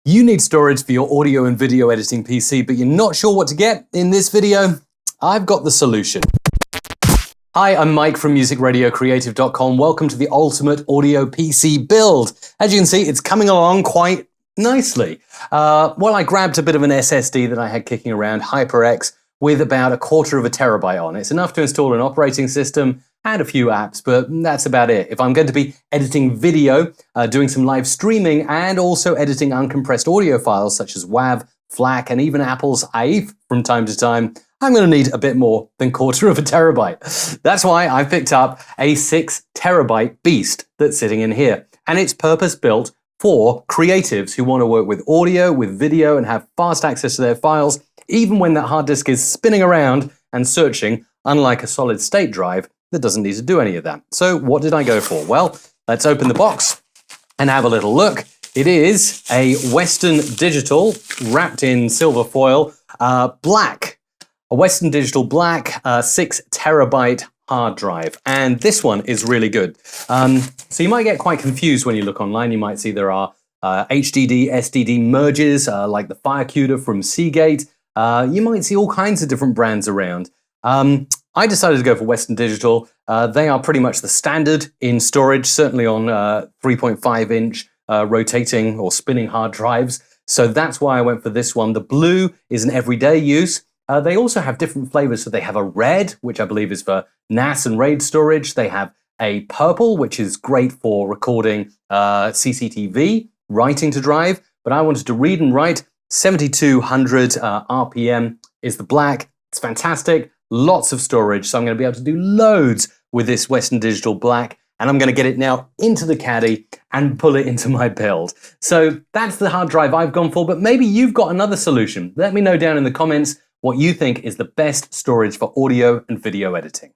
You need storage for your audio and video editing PC, but you're not sure what to get? In this video, I've got the solution. Hi, I'm Mike from musicradiocreative.com. Welcome to the ultimate audio PC build. As you can see, it's coming along quite nicely. I grabbed a bit of an SSD that I had kicking around, HyperX, with about 1/4 terabyte on. It's enough to install an operating system and a few apps, but that's about it. If I'm going to be editing video, doing some live streaming, and also editing uncompressed audio files such as WAV, FLAC, and even Apple's AIF from time to time, I'm going to need a bit more than 1/4 terabyte. That's why I've picked up a 6 terabyte beast that's sitting in here. And it's purpose-built for creatives who want to work with audio, with video, and have fast access to their files, even when that hard disk is spinning around and searching, unlike a solid-state drive that doesn't need to do any of that. So what did I go for? Well, let's open the box and have a little look. It is a Western Digital wrapped in silver foil, black. A Western Digital black 6 terabyte hard drive. And this one is really good. So you might get quite confused when you look online. You might see there are HDD, SDD merges like the FireCuda from Seagate. You might see all kinds of different brands around. I decided to go for Western Digital. They are pretty much the standard in storage, certainly on 3.5-inch rotating or spinning hard drives. So that's why I went for this one. The blue is an everyday use. They also have different flavors. So they have a red, which I believe is for NAS and RAID storage. They have a purple, which is great for recording CCTV, writing to drive. But I wanted to read and write. 7200 RPM is the black. It's fantastic. Lots of storage. So I'm going to be able to do loads with this Western Digital black. And I'm going to get it now into the caddy and pull it into my build. So that's the hard drive I've gone for, but maybe you've got another solution. Let me know down in the comments what you think is the best storage for audio and video editing.